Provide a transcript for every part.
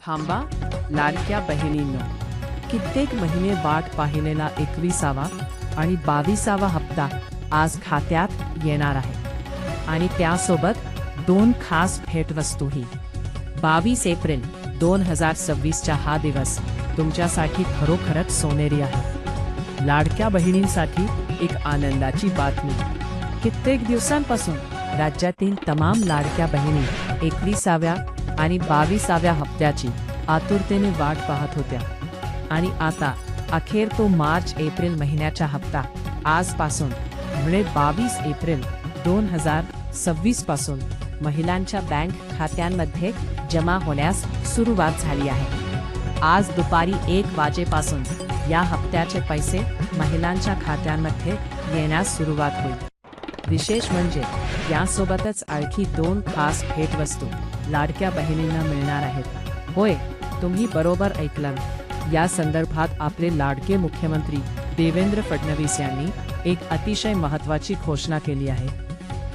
थांबा लाडक्या बहिणींनो, कित्येक महिने वाट पाहिलेला 21वा आणि 22वा हप्ता आज खात्यात येणार आहे आणि त्यासोबत दोन खास भेटवस्तूही. 22 एप्रिल 2026चा हा दिवस तुमच्यासाठी खरोखरच सोनेरी आहे. लाडक्या बहिणींसाठी एक आनंदाची बातमी. कित्येक दिवसांपासून राज्यातील तमाम लाडक्या बहिणी 21व्या आणि 22व्या हप्त्याची आतुरतेने वाट पाहत होत्या आणि आता अखेर तो मार्च एप्रिल महिन्याचा हप्ता आजपासून म्हणजे 22 एप्रिल 2026 पासून महिलांच्या बँक खात्यांमध्ये जमा होण्यास सुरुवात झाली आहे. आज दुपारी 1 वाजेपासून या हप्त्याचे पैसे महिलांच्या खात्यांमध्ये येण्यास सुरुवात होईल. विशेष म्हणजे यासोबतच आणखी दोन खास भेटवस्तू लाडक्या बहिणींना मिळणार आहेत. होय, तुम्ही बरोबर ऐकलं. या संदर्भात आपले लाडके मुख्यमंत्री देवेंद्र फडणवीस यांनी एक अतिशय महत्त्वाची घोषणा केली आहे.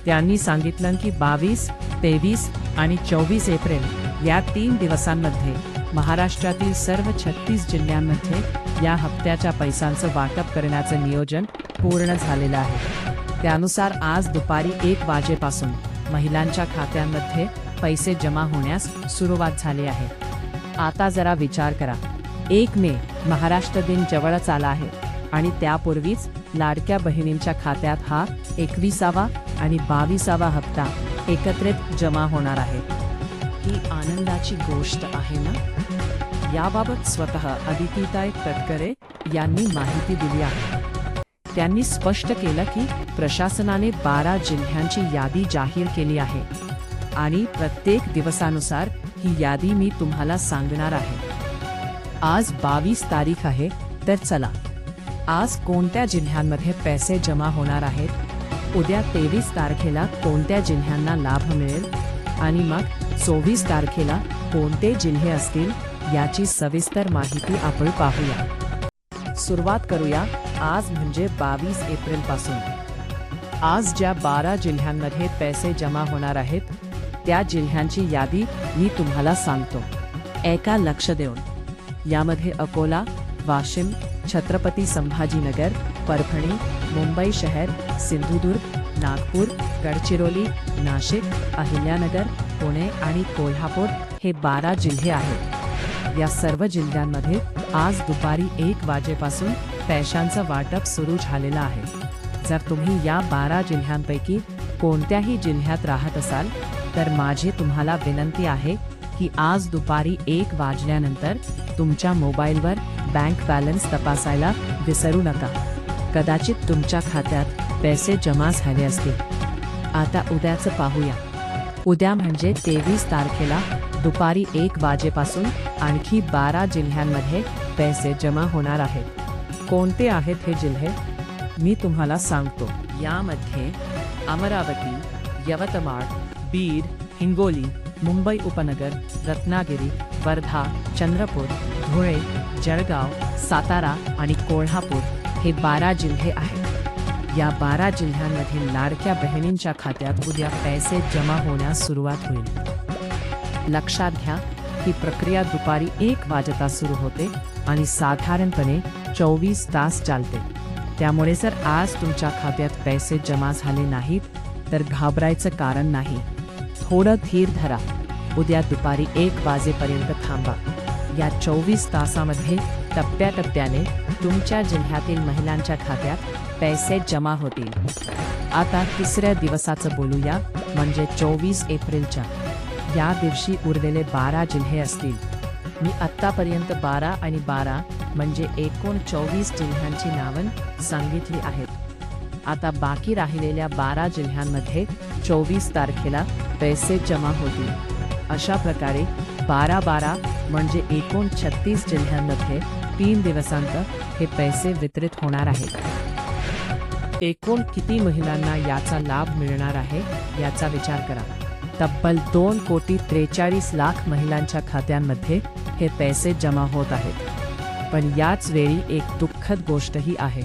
त्यांनी सांगितलं की 22, 23 आणि 24 एप्रिल या 3 दिवसांमध्ये महाराष्ट्रातील सर्व 36 जिल्ह्यांमध्ये या हप्त्याच्या पैशांचं वाटप करण्याचं नियोजन पूर्ण झालेलं आहे. त्यानुसार आज दुपारी 1 वाजेपासून महिलांच्या खात्यांमध्ये पैसे जमा होण्यास सुरुवात झाली आहे. आता जरा विचार करा, 1 मे महाराष्ट्र दिन जवळच आला आहे आणि त्यापूर्वीच लाडक्या बहिणींच्या खात्यात हा 21वा आणि 22वा हप्ता एकत्रित जमा होणार आहे. ही आनंदाची गोष्ट आहे ना? याबाबत स्वतः अदितीताई तटकरे यांनी माहिती दिली आहे. त्यांनी स्पष्ट केलं की प्रशासनाने 12 जिल्ह्यांची यादी जाहीर केली आहे आणि प्रत्येक दिवसानुसार ही यादी मी तुम्हाला सांगणार आहे. आज 22 तारीख आहे, तर चला आज कोणत्या जिल्ह्यांमध्ये पैसे जमा होणार आहेत, उद्या 23 तारखेला कोणत्या जिल्ह्यांना लाभ मिळेल आणि मग 24 तारखेला कोणते जिल्हे असतील याची सविस्तर माहिती आपण पाहूया. सुरुवात करूया आज म्हणजे 22 एप्रिल पासून. आज ज्या 12 जिल्ह्यांमध्ये पैसे जमा होणार आहेत त्या जिल्ह्यांची यादी मी तुम्हाला सांगतो. ऐका लक्ष देऊन. यामध्ये अकोला, वाशिम, छत्रपती संभाजीनगर, परभणी, मुंबई शहर, सिंधुदुर्ग, नागपूर, गडचिरोली, नाशिक, अहिल्यानगर, पुणे आणि कोल्हापूर हे 12 जिल्हे आहेत. या सर्व जिल्ह्यांमध्ये आज दुपारी 1 वाजेपासून पैशांचं वाटप सुरू झालेलं आहे. जर तुम्ही या 12 जिल्ह्यांपैकी कोणत्याही जिल्ह्यात राहत असाल तर माझी तुम्हाला विनंती आहे की आज दुपारी 1 वाजल्यानंतर तुमच्या मोबाईलवर बँक बॅलन्स तपासायला विसरू नका. कदाचित तुमच्या खात्यात पैसे जमा झाले असतील. आता उद्याचं पाहूया. उद्या म्हणजे 23 तारखेला दुपारी 1 वाजेपासून आणखी 12 जिल्ह्यांमध्ये पैसे जमा होणार आहेत. कोणते आहेत हे जिल्हे मी तुम्हाला सांगतो. यामध्ये अमरावती, यवतमाळ, बीड, हिंगोली, मुंबई उपनगर, रत्नागिरी, वर्धा, चंद्रपूर, धुळे, जळगाव, सातारा आणि कोल्हापूर हे 12 जिल्हे आहेत. या 12 जिल्ह्यांमधील लाडक्या बहिणींच्या खात्यात उद्या पैसे जमा होण्यास सुरुवात होईल. लक्षात घ्या ही प्रक्रिया दुपारी 1 वाजता सुरू होते आणि साधारणपणे 24 तास चालते. त्यामुळे जर आज तुमच्या खात्यात पैसे जमा झाले नाहीत तर घाबरायचं कारण नाही. थोडं धीर धरा. उद्या दुपारी 1 वाजेपर्यंत थांबा. या 24 तासामध्ये टप्प्याटप्प्याने तुमच्या जिल्ह्यातील महिलांच्या खात्यात पैसे जमा होतील. आता तिसऱ्या दिवसाचं बोलूया म्हणजे 24 एप्रिलच्या. या दिवशी उरलेले 12 जिल्हे असतील. मी आत्तापर्यंत 12 आणि 12 म्हणजे एकूण 24 जिल्ह्यांची नावं सांगितली आहेत. आता बाकी राहिलेल्या 12 जिल्ह्यांमध्ये 24 तारखेला पैसे जमा होतील. अशा प्रकारे 12-12 म्हणजे एकूण 36 जिल्ह्यांमध्ये 3 दिवसांत हे पैसे वितरित होणार आहेत. एकूण किती महिलांना याचा लाभ मिळणार आहे याचा विचार करा. तब्बल 2,43,00,000 महिलांच्या खात्यांमध्ये हे पैसे जमा होत आहेत. पण याच वेळी एक दुःखद गोष्टही आहे.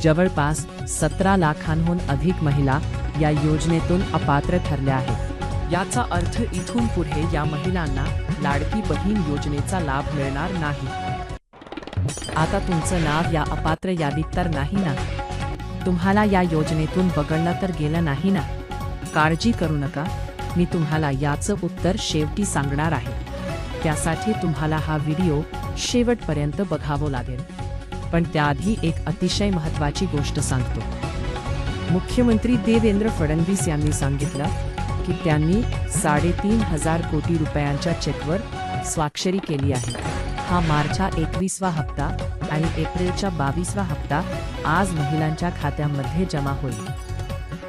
जवळपास 17 लाखांहून अधिक महिला या योजनेतून अपात्र ठरल्या आहेत. याचा अर्थ इथून पुढे या महिलांना लाडकी बहीण योजनेचा लाभ मिळणार नाही. आता तुमचं नाव या अपात्र यादीत तर नाही ना? तुम्हाला या योजनेतून वगळलं तर गेलं नाही ना? काळजी करू नका, मी तुम्हाला याचं उत्तर शेवटी सांगणार आहे. त्यासाठी तुम्हाला हा व्हिडिओ शेवटपर्यंत बघावं लागेल. पण त्याआधी एक अतिशय महत्त्वाची गोष्ट सांगतो. मुख्यमंत्री देवेंद्र फडणवीस यांनी सांगितलं की त्यांनी 3.5 कोटी रुपयांच्या चेकवर स्वाक्षरी केली आहे. हा मार्चचा 21वा हप्ता आणि एप्रिलचा 22वा हप्ता आज महिलांच्या खात्यामध्ये जमा होईल.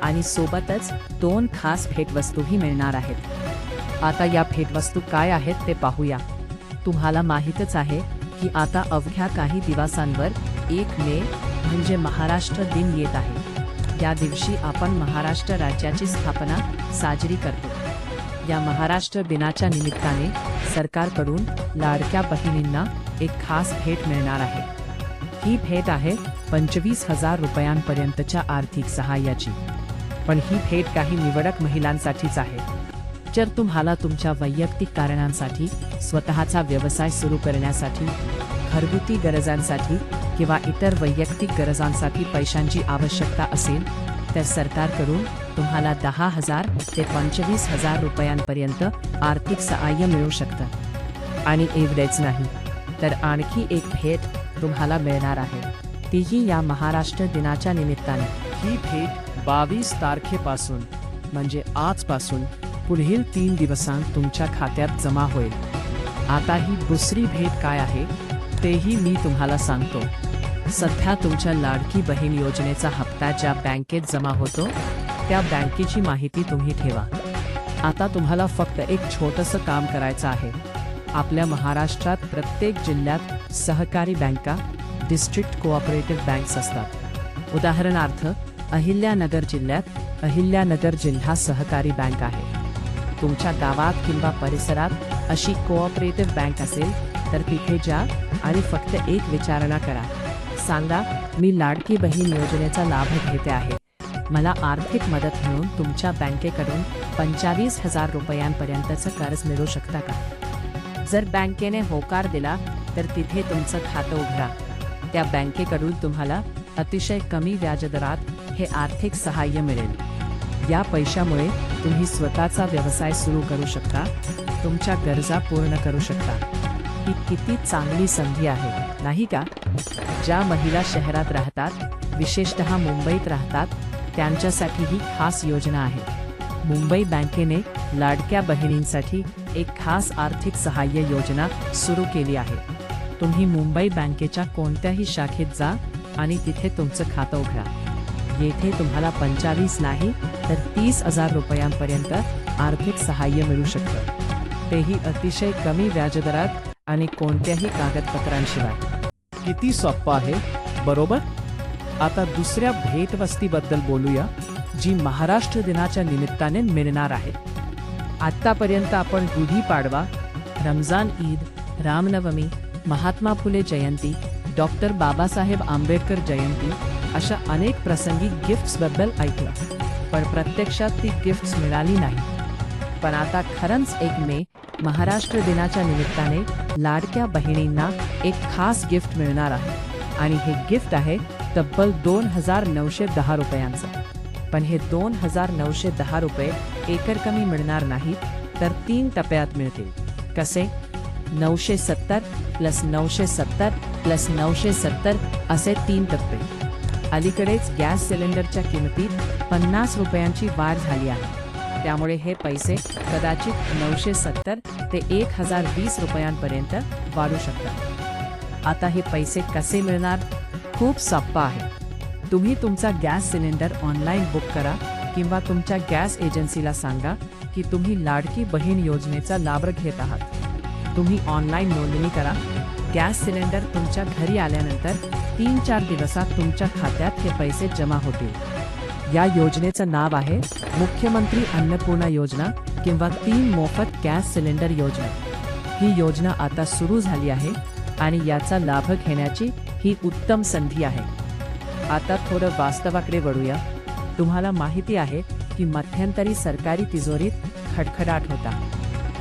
आणि सोबतच 2 खास भेटवस्तूही मिळणार आहेत. आता या भेटवस्तू काय आहेत ते पाहूया. तुम्हाला माहीतच आहे की आता अवघ्या काही दिवसांवर 1 मे म्हणजे महाराष्ट्र दिन येत आहे. या दिवशी आपण महाराष्ट्र राज्याची स्थापना साजरी करतो. या महाराष्ट्र दिनाच्या निमित्ताने सरकारकडून लाडक्या बहिणींना एक खास भेट मिळणार आहे. ही भेट आहे 25,000 रुपयांपर्यंतच्या आर्थिक सहाय्याची. पण ही भेट काही निवडक महिलांसाठीच आहे. जर तुम्हाला तुमच्या वैयक्तिक कारणांसाठी, स्वतःचा व्यवसाय सुरू करण्यासाठी, घरगुती गरजांसाठी किंवा इतर वैयक्तिक गरजांसाठी पैशांची आवश्यकता असेल तर सरकारकडून तुम्हाला 10,000 ते 25,000 रुपयांपर्यंत आर्थिक सहाय्य मिळू शकतं. आणि एवढेच नाही तर आणखी एक भेट तुम्हाला मिळणार आहे, तीही या महाराष्ट्र दिनाच्या निमित्ताने. ही भेट 22 तारखेपासून म्हणजे आजपासून पुढील 3 दिवसांत तुमच्या खात्यात जमा होईल. आता ही दुसरी भेट काय आहे तेही मी तुम्हाला सांगतो. सध्या तुमच्या लाडकी बहीण योजनेचा हप्ता ज्या बँकेत जमा होतो त्या बँकेची माहिती तुम्ही ठेवा. आता तुम्हाला फक्त एक छोटंसं काम करायचं आहे. आपल्या महाराष्ट्रात प्रत्येक जिल्ह्यात सहकारी बँका, डिस्ट्रिक्ट कोऑपरेटिव्ह बँक्स असतात. उदाहरणार्थ अहिल्यानगर जिल्ह्यात अहिल्यानगर जिल्हा सहकारी बँक आहे. तुमच्या गावात किंवा परिसरात अशी कोऑपरेटिव्ह बँक असेल तर तिथे जा आणि फक्त एक विचारणा करा. सांगा, मी लाडकी बहीण योजनेचा लाभ घेते आहे. मला आर्थिक मदत म्हणून तुमच्या बँकेकडून 25,000 रुपयांपर्यंतचं कर्ज मिळू शकता का? जर बँकेने होकार दिला तर तिथे तुमचं खातं उघडा. त्या बँकेकडून तुम्हाला अतिशय कमी व्याजदरात हे आर्थिक सहाय्य मिळेल. या पैशामुळे तुम्ही स्वतःचा व्यवसाय सुरू करू शकता, तुमच्या गरजा पूर्ण करू शकता. ही किती चांगली संधी आहे, नाही का? ज्या महिला शहरात राहतात, विशेषतः मुंबईत राहतात, त्यांच्यासाठी ही खास योजना आहे. मुंबई बँकेने लाडक्या बहिणींसाठी एक खास आर्थिक सहाय्य योजना सुरू केली आहे. तुम्ही मुंबई बँकेच्या कोणत्याही शाखेत जा आणि तिथे तुमचं खातं उघडा. येथे तुम्हाला 25 नाही तर 30,000 रुपयांपर्यंत आर्थिक सहाय्य मिळू शकतं, तेही अतिशय कमी व्याजदरात आणि कोणत्याही कागदपत्रांशिवाय. किती सोपं आहे, बरोबर? आता दुसऱ्या भेटवस्तूबद्दल बोलूया, जी महाराष्ट्र दिनाच्या निमित्ताने मिळणार आहे. आत्तापर्यंत आपण गुढीपाडवा, रमजान ईद, रामनवमी, महात्मा फुले जयंती, डॉक्टर बाबासाहेब आंबेडकर जयंती अशा अनेक प्रसंगी गिफ्ट्सबद्दल ऐकलं, पण प्रत्यक्षात ती गिफ्ट्स मिळाली नाही. पण आता खरंच 1 मे महाराष्ट्र दिनाच्या निमित्ताने लाडक्या बहिणींना एक खास गिफ्ट मिळणार आहे. आणि हे गिफ्ट आहे तब्बल 2,910 रुपयांचं. पण हे 2,910 रुपये एकरकमी मिळणार नाहीत तर 3 टप्प्यात मिळतील. कसे? 970 + 970 + 970 असे 3 टप्पे. अलीकडेच गॅस सिलेंडरच्या किमतीत 50 रुपयांची वाढ झाली आहे, त्यामुळे हे पैसे कदाचित 970 ते 1,020 रुपयांपर्यंत वाढू शकतात. आता हे पैसे कसे मिळणार? खूप सोपं आहे. तुम्ही तुमचा गॅस सिलेंडर ऑनलाईन बुक करा किंवा तुमच्या गॅस एजन्सीला सांगा की तुम्ही लाडकी बहीण योजनेचा लाभ घेत आहात. तुम्ही ऑनलाईन नोंदणी करा. गॅस सिलेंडर तुमच्या घरी आल्यानंतर 3-4 दिवसात तुमच्या खात्यात हे पैसे जमा होतील. या योजनेचं नाव आहे मुख्यमंत्री अन्नपूर्णा योजना किंवा 3 मोफत गॅस सिलेंडर योजना. ही योजना आता सुरू झाली आहे आणि याचा लाभ घेण्याची ही उत्तम संधी आहे. आता थोडं वास्तवाकडे वळूया. तुम्हाला माहिती आहे की मध्यंतरी सरकारी तिजोरीत खडखडाट होता.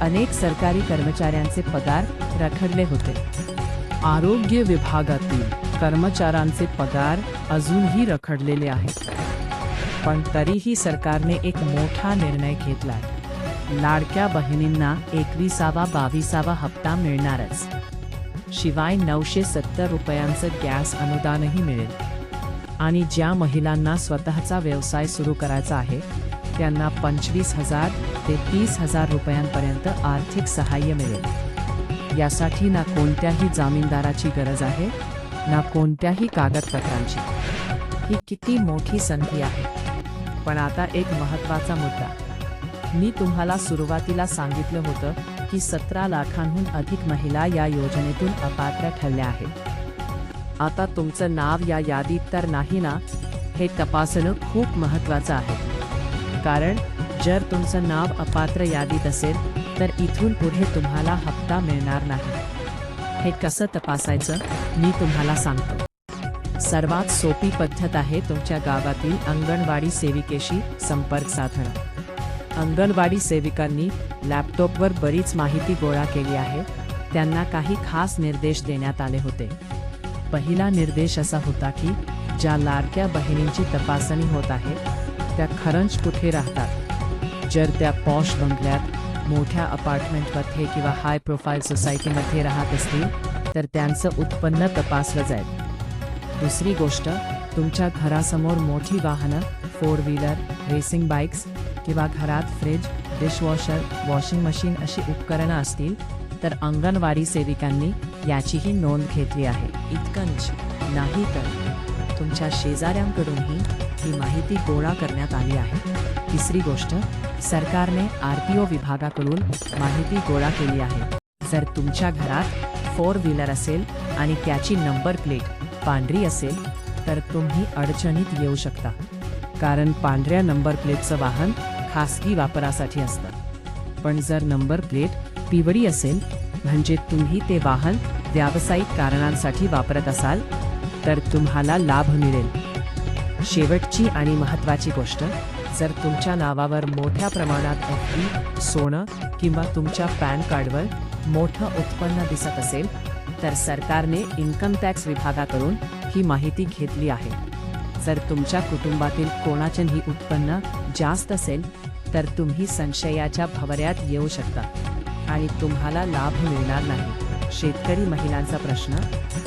अनेक सरकारी कर्मचाऱ्यांचे पगार रखडले होते. आरोग्य विभागातील कर्मचाऱ्यांचे पगार अजूनही रखडलेले आहेत. पण तरीही सरकारने एक मोठा निर्णय घेतलाय. लाडक्या बहिणींना 21वा 22वा हप्ता मिळणारच. शिवाय 970 रुपयांचं गॅस अनुदानही मिळेल. आणि ज्या महिलांना स्वतःचा व्यवसाय सुरू करायचा आहे त्यांना 25,000 ते 30,000 रुपयांपर्यंत आर्थिक सहाय्य मिळेल. यासाठी ना कोणत्याही जामीनदाराची गरज आहे ना कोणत्याही कागदपत्रांची. ही किती मोठी संधी आहे. पण आता एक महत्त्वाचा मुद्दा. मी तुम्हाला सुरुवातीला सांगितलं होतं की 17 लाखांहून अधिक महिला या योजनेतून अपात्र ठरल्या आहेत. आता तुमचं नाव या यादीत तर नाही ना, हे तपासणं खूप महत्त्वाचं आहे. कारण जर तुमचं नाव अपात्र यादीत असेल तर इथून पुढे तुम्हाला हप्ता मिळणार नाही. हे कसं तपासायचं मी तुम्हाला सांगतो. सर्वात सोपी पद्धत आहे तुमच्या गावातील अंगणवाडी सेविकेशी संपर्क साधणं. अंगणवाडी सेविकांनी लॅपटॉपवर बरीच माहिती गोळा केली आहे. त्यांना काही खास निर्देश देण्यात आले होते. पहिला निर्देश असा होता की ज्या लाडक्या बहिणींची तपासणी होत आहे त्या खरंच कुठे राहतात. जर त्या पॉश बंगल्यात, मोठ्या अपार्टमेंटमध्ये किंवा हाय प्रोफाईल सोसायटीमध्ये राहत असतील तर त्यांचं उत्पन्न तपासलं जाईल. दुसरी गोष्ट, तुमच्या घरासमोर मोठी वाहनं, 4 व्हीलर, रेसिंग बाईक्स किंवा घरात फ्रिज, डिशवॉशर, वॉशिंग मशीन अशी उपकरणं असतील तर अंगणवाडी सेविकांनी याचीही नोंद घेतली आहे. इतकंच नाही तर तुमच्या शेजाऱ्यांकडूनही ही माहिती गोळा करण्यात आली आहे. तिसरी गोष्ट, सरकारने RTO विभागाकडून माहिती गोळा केली आहे. जर तुमच्या घरात 4 व्हीलर असेल आणि त्याची नंबर प्लेट पांढरी असेल तर तुम्ही अडचणीत येऊ शकता. कारण पांढऱ्या नंबर प्लेटचं वाहन खासगी वापरासाठी असतं. पण जर नंबर प्लेट पिवळी असेल म्हणजे तुम्ही ते वाहन व्यावसायिक कारणांसाठी वापरत असाल तर तुम्हाला लाभ मिळेल. शेवटची आणि महत्त्वाची गोष्ट, जर तुमच्या नावावर मोठ्या प्रमाणात FD, सोनं किंवा तुमच्या पॅन कार्डवर मोठं उत्पन्न दिसत असेल तर सरकारने इन्कम टॅक्स विभागाकडून ही माहिती घेतली आहे. जर तुमच्या कुटुंबातील कोणाचेही उत्पन्न जास्त असेल तर तुम्ही संशयाच्या भवऱ्यात येऊ शकता आणि तुम्हाला लाभ मिळणार नाही. शेतकरी महिलांचा प्रश्न,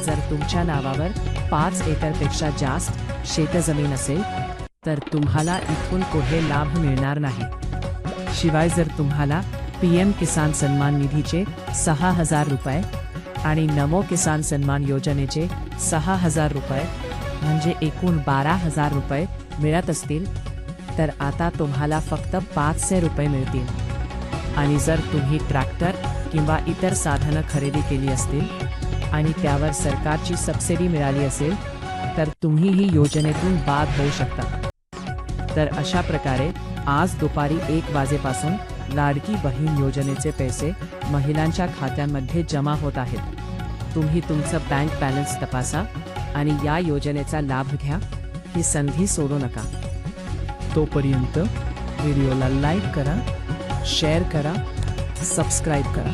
जर तुमच्या नावावर 5 एकरपेक्षा जास्त शेतजमीन असेल तर तुम्हाला इथून पुढे लाभ मिळणार नाही. शिवाय जर तुम्हाला PM किसान सन्मान निधीचे 6,000 रुपये आणि नमो किसान सन्मान योजनेचे 6,000 रुपये म्हणजे एकूण 12,000 रुपये मिळत असतील तर आता तुम्हाला फक्त 500 रुपये मिळतील. आणि जर तुम्ही ट्रॅक्टर किंवा इतर साधनं खरेदी केली असतील आणि त्यावर सरकारची सबसिडी मिळाली असेल तर तुम्हीही योजनेतून बाद होऊ शकता. तर अशा प्रकारे आज दुपारी 1 वाजेपासून लाडकी बहीण योजनेचे पैसे महिलांच्या खात्यांमध्ये जमा होत आहेत. तुम्ही तुमचं बँक बॅलन्स तपासा आणि या योजनेचा लाभ घ्या. ही संधी सोडू नका. तोपर्यंत व्हिडिओला लाईक करा, शेअर करा, सबस्क्राईब करा.